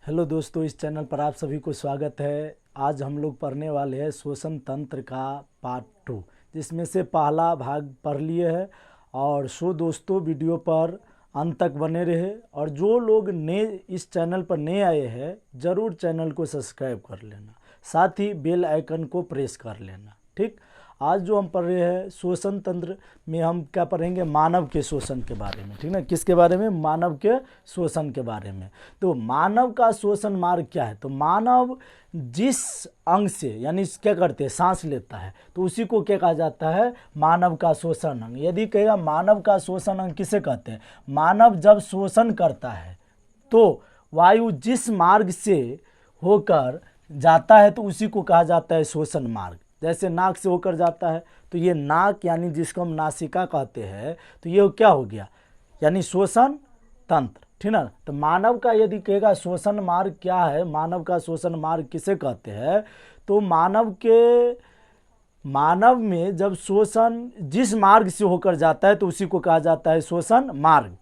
Hello दोस्तों, इस channel पर आप सभी को स्वागत है। आज हम लोग पढ़ने वाले हैं श्वसन तंत्र का पार्ट 2, जिसमें से पहला भाग पढ़ लिए है। और दोस्तों वीडियो पर अंत तक बने रहे। और जो लोग नए इस चैनल पर नए आए हैं, ज़रूर चैनल को सब्सक्राइब कर लेना, साथ ही बेल आइकन को प्रेस कर लेना। ठीक, आज जो हम पढ़ रहे हैं श्वसन तंत्र में हम क्या पढ़ेंगे, मानव के श्वसन के बारे में। ठीक ना, किसके बारे में? मानव के श्वसन के बारे में। तो मानव का श्वसन मार्ग क्या है? तो मानव जिस अंग से यानी क्या करते हैं, सांस लेता है, तो उसी को क्या कहा जाता है? मानव का श्वसन अंग। यदि कहेगा मानव का श्वसन अंग किसे कहते हैं? मानव जब श्वसन करता है तो वायु जिस मार्ग से होकर जाता है तो उसी को कहा जाता है श्वसन मार्ग। जैसे नाक से होकर जाता है तो ये नाक यानी जिसको हम नासिका कहते हैं, तो ये क्या हो गया? यानी श्वसन तंत्र। ठीक ना। तो मानव का यदि कहेगा श्वसन मार्ग क्या है, मानव का श्वसन मार्ग किसे कहते हैं, तो मानव में जब श्वसन जिस मार्ग से होकर जाता है तो उसी को कहा जाता है श्वसन मार्ग।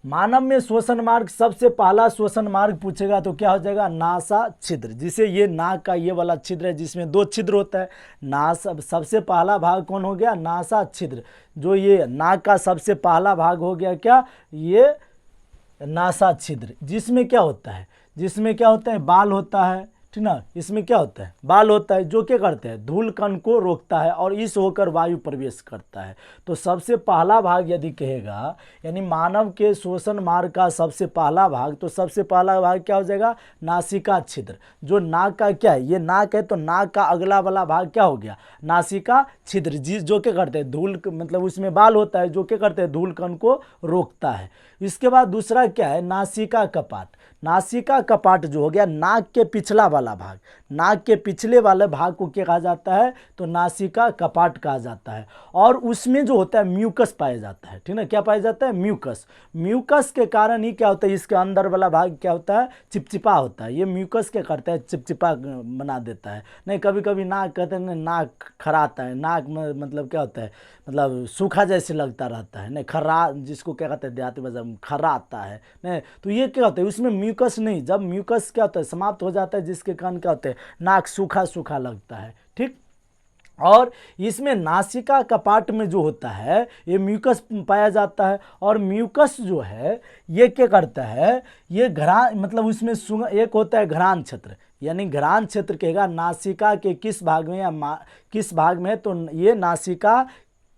मानव में श्वसन मार्ग, सबसे पहला श्वसन मार्ग पूछेगा तो क्या हो जाएगा? नासा छिद्र। जिसे ये नाक का ये वाला छिद्र है जिसमें 2 छिद्र होता है। सबसे पहला भाग कौन हो गया? नासा छिद्र। जो ये नाक का सबसे पहला भाग हो गया क्या? ये नासा छिद्र। जिसमें क्या होता है? जिसमें क्या होता है? बाल होता है। ठीक ना, इसमें क्या होता है? बाल होता है, जो क्या करते हैं? धूल कण को रोकता है और इस होकर वायु प्रवेश करता है। तो सबसे पहला भाग यदि कहेगा, यानी मानव के श्वसन मार्ग का सबसे पहला भाग, तो सबसे पहला भाग क्या हो जाएगा? नासिका छिद्र। जो नाक का क्या है? ये नाक है, तो नाक का अगला वाला भाग क्या हो गया? नासिका छिद्र। जो क्या करते हैं? धूल, मतलब उसमें बाल होता है जो क्या करते हैं? धूल कण को रोकता है। इसके बाद दूसरा क्या है? नासिका कपाट। नासिका कपाट जो हो गया नाक के पिछला वाला भाग। नाक के पिछले वाले भाग को क्या कहा जाता है? तो नासिका कपाट कहा जाता है। और उसमें जो होता है म्यूकस पाया जाता है। ठीक ना, क्या पाया जाता है? म्यूकस। म्यूकस के कारण ही क्या होता है? इसके अंदर वाला भाग क्या होता है? चिपचिपा होता है। ये म्यूकस क्या करता है? चिपचिपा बना देता है। नहीं, कभी कभी नाक कहते हैं नाक खराता है। नाक में मतलब क्या होता है? मतलब सूखा जैसे लगता रहता है। नहीं, खर्रा, जिसको क्या कहते हैं देहाती भाषा में, खर्रा आता है। नहीं, तो ये क्या होता है? उसमें म्यूकस नहीं, जब म्यूकस क्या होता है? समाप्त हो जाता है, जिसके कारण क्या होता है? नाक सूखा सूखा लगता है। ठीक। और इसमें नासिका कपाट में जो होता है ये म्यूकस पाया जाता है। और म्यूकस जो है ये क्या करता है? ये घरान, मतलब उसमें एक होता है घरान क्षेत्र। यानी घरान क्षेत्र कहेगा नासिका के किस भाग में या किस भाग में, तो ये नासिका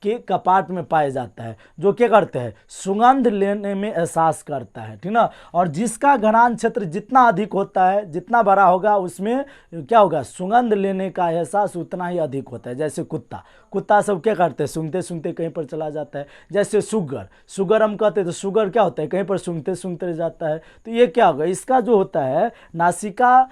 के कपाट में पाया जाता है। जो क्या करते हैं? सुगंध लेने में एहसास करता है। ठीक ना। और जिसका घरान क्षेत्र जितना अधिक होता है, जितना बड़ा होगा, उसमें क्या होगा? सुगंध लेने का एहसास उतना ही अधिक होता है। जैसे कुत्ता सब क्या करते हैं? सूंघते सूंघते कहीं पर चला जाता है। जैसे शुगर हम कहते हैं, तो शुगर क्या होता है? कहीं पर सूंघते सूंघते जाता है। तो ये क्या होगा? इसका जो होता है नासिका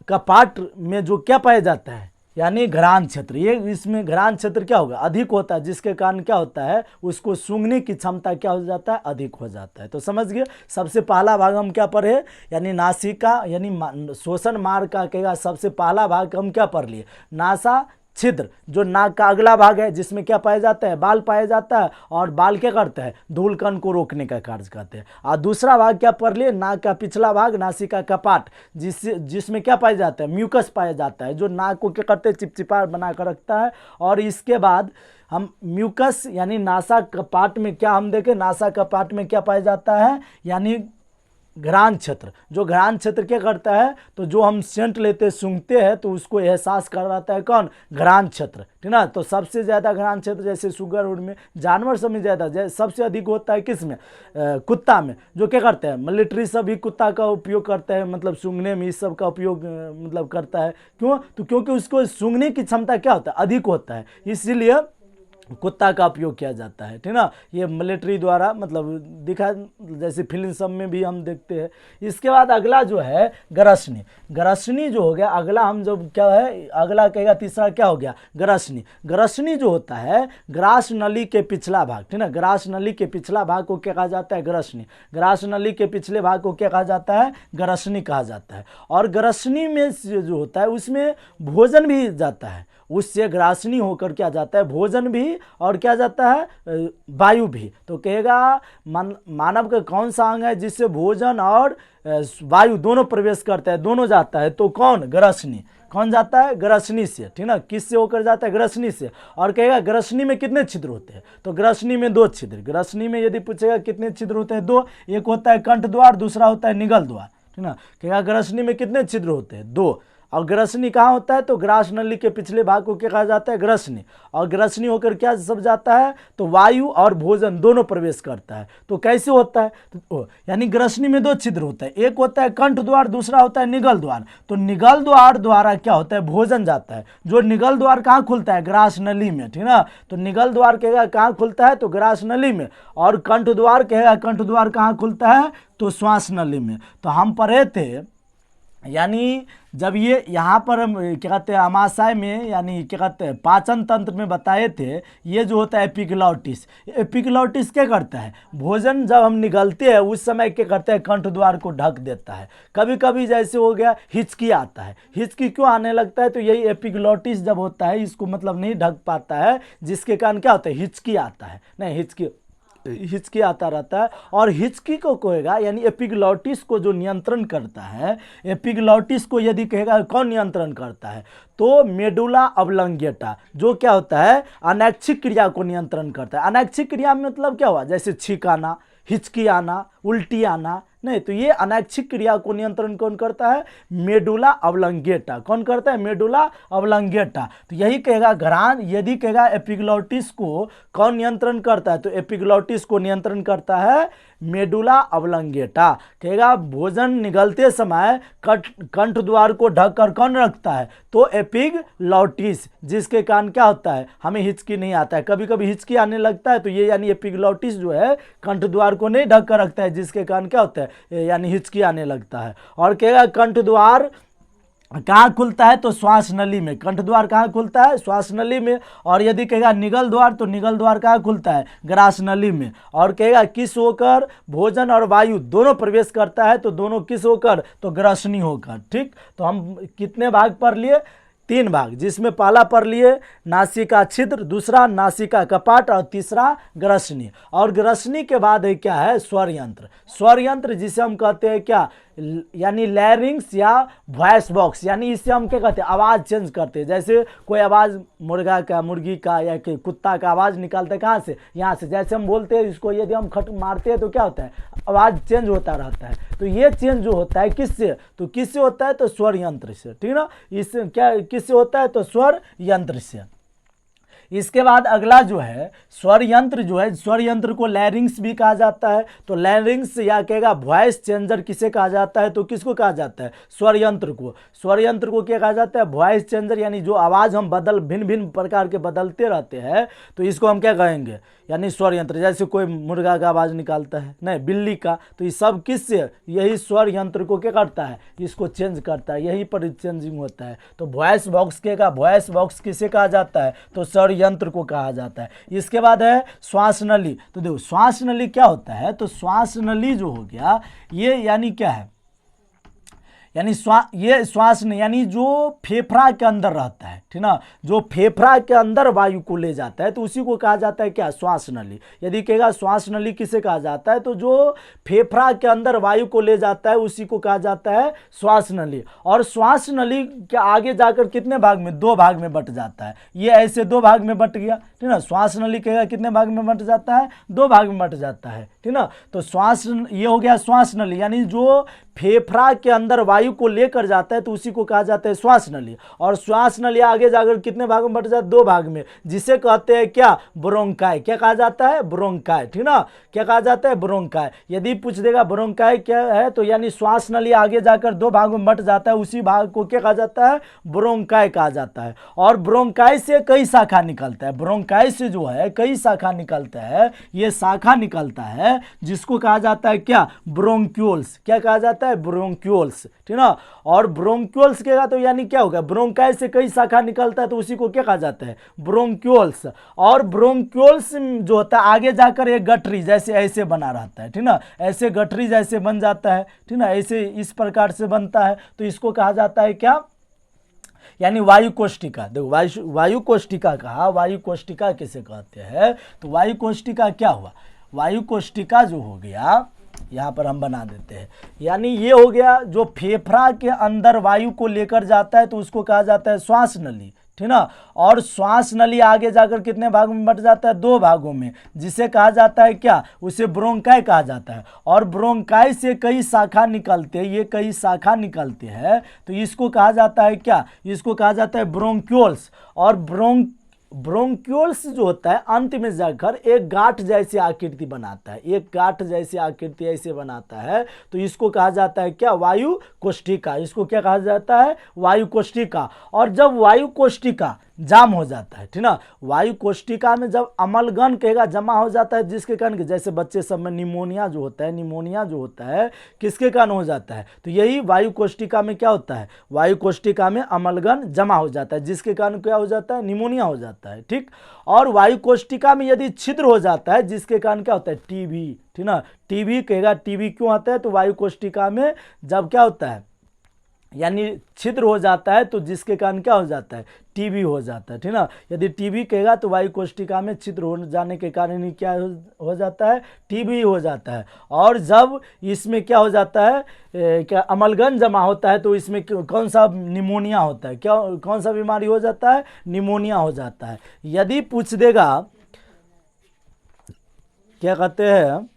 कपाट में जो क्या पाया जाता है, यानी घरान क्षेत्र, ये इसमें घरान क्षेत्र क्या होगा? अधिक होता है, जिसके कारण क्या होता है? उसको सूंघने की क्षमता क्या हो जाता है? अधिक हो जाता है। तो समझ गए, सबसे पहला भाग हम क्या पढ़े? यानी नासिका, यानी श्वसन मार्ग का कहेगा सबसे पहला भाग हम क्या पढ़ लिए? नासा छिद्र, जो नाक का अगला भाग है, जिसमें क्या पाया जाता है? बाल पाया जाता है। और बाल क्या करता है? धूल कण को रोकने का कार्य करते हैं। और दूसरा भाग क्या पढ़ लिए? नाक का पिछला भाग, नासिका कपाट, जिसमें क्या पाया जाता है? म्यूकस पाया जाता है, जो नाक को क्या करते हैं? चिपचिपा बना कर रखता है। और इसके बाद हम म्यूकस यानी नासा कपाट में क्या हम देखें? नासा कपाट में क्या पाया जाता है? यानी घ्राण क्षेत्र। जो घ्राण क्षेत्र क्या करता है? तो जो हम सेंट लेते सूंघते हैं तो उसको एहसास कराता है कौन? घ्राण क्षेत्र। ठीक ना। तो सबसे ज़्यादा घ्राण क्षेत्र जैसे शुगर उड़ में, जानवर सब में ज़्यादा, सबसे अधिक होता है किस में? कुत्ता में। जो क्या करते हैं? मिलिट्री सभी कुत्ता का उपयोग करते हैं, मतलब सूंघने में इस सब का उपयोग मतलब करता है। क्यों? तो क्योंकि उसको सूंघने की क्षमता क्या होता है? अधिक होता है, इसीलिए कुत्ता का उपयोग किया जाता है। ठीक ना। ये मिलिट्री द्वारा मतलब दिखा, जैसे फिल्म सब में भी हम देखते हैं। इसके बाद अगला जो है ग्रसनी। ग्रसनी जो हो गया अगला, हम जब क्या है अगला कहेगा, तीसरा क्या हो गया? ग्रसनी। ग्रसनी जो होता है ग्रास नली के पिछला भाग। ठीक ना। ग्रास नली के पिछला भाग को क्या कहा जाता है? ग्रसनी। ग्रास नली के पिछले भाग को क्या कहा जाता है? ग्रसनी कहा जाता है। और ग्रसनी में जो होता है उसमें भोजन भी जाता है, उससे ग्रासनी होकर क्या जाता है, भोजन भी और क्या जाता है, वायु भी। तो कहेगा मानव का कौन सा अंग है जिससे भोजन और वायु दोनों प्रवेश करता है, दोनों जाता है, तो कौन, ग्रसनी। कौन जाता है, ग्रसनी से, ठीक ना, किससे होकर जाता है, ग्रसनी से। और कहेगा ग्रसनी में कितने छिद्र होते हैं, तो ग्रसनी में 2 छिद्र। ग्रसनी में यदि पूछेगा कितने छिद्र होते हैं, 2, एक होता है कंठ द्वार, दूसरा होता है निगल द्वार, ठीक ना। कहेगा ग्रसनी में कितने छिद्र होते हैं, 2। और ग्रसनी कहाँ होता है, तो ग्रास नली के पिछले भाग को क्या कहा जाता है, ग्रसनी। और ग्रसनी होकर क्या सब जाता है, तो वायु और भोजन दोनों प्रवेश करता है। तो कैसे होता है, तो यानी ग्रसनी में 2 छिद्र होता है, एक होता है कंठ द्वार, दूसरा होता है निगल द्वार। तो निगल द्वार द्वारा क्या होता है, भोजन जाता है। जो निगल द्वार कहाँ खुलता है, ग्रास नली में, ठीक ना। तो निगल द्वार कहेगा कहाँ खुलता है, तो ग्रास नली में। और कंठ द्वार कहेगा, कंठ द्वार कहाँ खुलता है, तो श्वास नली में। तो हम पढ़े थे, यानी जब ये यहाँ पर हम क्या कहते हैं, अमाशय में, यानी क्या कहते हैं, पाचन तंत्र में बताए थे, ये जो होता है एपिग्लॉटिस। एपिग्लॉटिस क्या करता है, भोजन जब हम निगलते हैं उस समय क्या करता है, कंठ द्वार को ढक देता है। कभी कभी जैसे हो गया हिचकी आता है, हिचकी क्यों आने लगता है, तो यही एपिग्लॉटिस जब होता है, इसको मतलब नहीं ढक पाता है, जिसके कारण क्या होता है, हिचकी आता है, नहीं हिचकी आता रहता है। और हिचकी को कहेगा, यानी एपिग्लॉटिस को जो नियंत्रण करता है, एपिग्लॉटिस को यदि कहेगा कौन नियंत्रण करता है, तो मेडुला ऑब्लंगेटा, जो क्या होता है, अनैच्छिक क्रिया को नियंत्रण करता है। अनैच्छिक क्रिया में मतलब क्या हुआ, जैसे छींक आना, हिचकी आना, उल्टी आना, नहीं, तो ये अनैच्छिक क्रिया को नियंत्रण कौन करता है, मेडुला ऑब्लंगेटा। कौन करता है, मेडुला ऑब्लंगेटा। तो यही कहेगा घरान, यदि कहेगा एपिग्लॉटिस को कौन नियंत्रण करता है, तो एपिग्लॉटिस को नियंत्रण करता है मेडुला ऑब्लंगेटा। कहेगा भोजन निगलते समय कंठ द्वार को ढक कर कौन रखता है, तो एपिग्लॉटिस, जिसके कारण क्या होता है, हमें हिचकी नहीं आता है। कभी कभी हिचकी आने लगता है, तो ये यानी एपिग्लॉटिस जो है कंठ द्वार को नहीं ढक कर रखता है, जिसके कारण क्या होता है, यानी हिचकी आने लगता है। और कहेगा कंठ द्वार कहाँ खुलता है, तो श्वास नली में। कंठ द्वार कहाँ खुलता है, श्वास नली में। और यदि कहेगा निगल द्वार, तो निगल द्वार कहाँ खुलता है, ग्रास नली में। और कहेगा किस होकर, भोजन और वायु दोनों प्रवेश करता है, तो दोनों किस होकर, तो ग्रसनी होकर। ठीक, तो हम कितने भाग पढ़ लिए, 3 भाग, जिसमें पहला पढ़ लिए नासिका छिद्र, दूसरा नासिका कपाट और तीसरा ग्रसनी। और ग्रसनी के बाद है क्या है, स्वर यंत्र। स्वर यंत्र जिसे हम कहते हैं क्या, यानी लैरिंग्स या वॉइस बॉक्स, यानी इससे हम क्या कहते हैं, आवाज़ चेंज करते हैं। जैसे कोई आवाज़ मुर्गा का, मुर्गी का या कुत्ता का आवाज़ निकालता है, कहाँ से, यहाँ से। जैसे हम बोलते हैं इसको, यदि हम खट मारते हैं तो क्या होता है, आवाज़ चेंज होता रहता है। तो ये चेंज जो होता है किससे, तो किससे होता है, तो स्वर यंत्र से, ठीक ना। इससे क्या किससे होता है, तो स्वर यंत्र से। इसके बाद अगला जो है स्वर यंत्र, जो है स्वर यंत्र को लैरिंग्स भी कहा जाता है। तो लैरिंग्स या कहेगा वॉइस चेंजर किसे कहा जाता है, तो किसको कहा जाता है, स्वर यंत्र को। स्वर यंत्र को क्या कहा जाता है, वॉइस चेंजर, यानी जो आवाज़ हम भिन्न भिन्न प्रकार के बदलते रहते हैं, तो इसको हम क्या कहेंगे, यानी स्वर यंत्र। जैसे कोई मुर्गा का आवाज़ निकालता है, नहीं बिल्ली का, तो ये सब किससे, यही स्वर यंत्र को क्या करता है, इसको चेंज करता है, यही पर चेंजिंग होता है। तो वॉइस बॉक्स के का, वॉइस बॉक्स किसे कहा जाता है, तो स्वर यंत्र को कहा जाता है। इसके बाद है श्वास नली। तो देखो श्वास नली क्या होता है, तो श्वास नली जो हो गया, ये यानी क्या है, यानी ये श्वास नहीं, यानी जो फेफड़ा के अंदर रहता है, ठीक ना, जो फेफड़ा के अंदर वायु को ले जाता है, तो उसी को कहा जाता है क्या, श्वास नली। यदि कहेगा श्वास नली किसे कहा जाता है, तो जो फेफड़ा के अंदर वायु को ले जाता है उसी को कहा जाता है श्वास नली। और श्वास नली के आगे जाकर कितने भाग में, 2 भाग में बट जाता है। ये ऐसे 2 भाग में बट गया, ठीक ना। श्वास नली कहेगा कितने भाग में बट जाता है, 2 भाग में बट जाता है, ठीक ना। तो श्वास, ये हो गया श्वास नली, यानी जो फेफड़ा के अंदर वायु को लेकर जाता है, तो उसी को कहा जाता है श्वास नली। और श्वास नली आगे जाकर कितने भागों में बट जाता है, 2 भाग में, जिसे कहते हैं क्या, ब्रोंकाई। क्या कहा जाता है, ब्रोंकाई, ठीक ना। क्या कहा जाता है, ब्रोंकाई। यदि पूछ देगा ब्रोंकाई क्या है, तो यानी श्वास नली आगे जाकर 2 भागों में बट जाता है, उसी भाग को क्या कहा जाता है, ब्रोंकाई कहा जाता है। और ब्रोंकाई से कई शाखा निकलता है, ब्रोंकाई से जो है कई शाखा निकलता है। ये शाखा निकलता है जिसको कहा जाता है क्या, ब्रोंक्यूल्स। क्या कहा जाता है, ब्रोंक्यूल्स, ठीक ना। और ब्रोंक्यूल्स कहेगा तो यानी क्या होगा, ब्रोंकाई से कई शाखा निकलता है, तो उसी को क्या कहा जाता है, ब्रोंक्यूल्स। और ब्रोंक्यूल्स जो होता है आगे जाकर एक गठरी जैसे ऐसे बना रहता है, ठीक ना, ऐसे गठरी जैसे बन जाता है, ठीक ना, ऐसे इस प्रकार से बनता है, तो इसको कहा जाता है क्या, यानी वायु कोष्टिका। देखो वायु कोष्टिका कहा, वायु कोष्टिका किसे कहते हैं, तो वायु कोष्टिका क्या हुआ, वायु कोष्टिका जो हो गया, यहाँ पर हम बना देते हैं, यानी ये हो गया जो फेफड़ा के अंदर वायु को लेकर जाता है तो उसको कहा जाता है श्वास नली, ठीक ना। और श्वास नली आगे जाकर कितने भागों में बट जाता है, 2 भागों में, जिसे कहा जाता है क्या, उसे ब्रोंकाई कहा जाता है। और ब्रोंकाई से कई शाखा निकलते हैं, ये कई शाखा निकलते हैं, तो इसको कहा जाता है क्या, इसको कहा जाता है ब्रोंक्यूल्स। और ब्रोंक्यूल्स जो होता है अंत में जाकर एक गांठ जैसी आकृति बनाता है, एक गांठ जैसी आकृति ऐसे बनाता है, तो इसको कहा जाता है क्या, वायु कोष्टिका। इसको क्या कहा जाता है, वायु कोष्टिका। और जब वायु कोष्टिका जाम हो जाता है, ठीक ना, वायु कोष्टिका में जब अम्लगन कहेगा जमा हो जाता है, जिसके कारण जैसे बच्चे सब में निमोनिया जो होता है, निमोनिया जो होता है किसके कारण हो जाता है, तो यही वायु कोष्टिका में क्या होता है, वायु कोष्टिका में अम्लगन जमा हो जाता है, जिसके कारण क्या हो जाता है, निमोनिया हो जाता है, ठीक। और वायु कोष्टिका में यदि छिद्र हो जाता है, जिसके कारण क्या होता है, टीबी, ठीक ना। टीबी कहेगा, टीबी क्यों आता है, तो वायु कोष्टिका में जब क्या होता है, यानी छिद्र हो जाता है, तो जिसके कारण क्या हो जाता है, टीबी हो जाता है, ठीक ना। यदि टीबी कहेगा तो वायु कोष्टिका में छिद्र हो जाने के कारण ही क्या हो जाता है, टीबी हो जाता है। और जब इसमें क्या हो जाता है, क्या अम्लगन जमा होता है, तो इसमें कौन सा निमोनिया होता है, क्या कौन सा बीमारी हो जाता है, निमोनिया हो जाता है। यदि पूछ देगा क्या कहते हैं,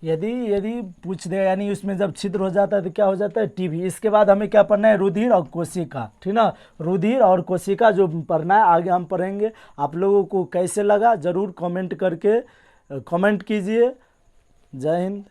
यदि पूछ दे, यानी उसमें जब छिद्र हो जाता है तो क्या हो जाता है, टीबी। इसके बाद हमें क्या पढ़ना है, रुधिर और कोशिका, ठीक ना। रुधिर और कोशिका जो पढ़ना है आगे हम पढ़ेंगे। आप लोगों को कैसे लगा जरूर कमेंट करके कमेंट कीजिए। जय हिंद।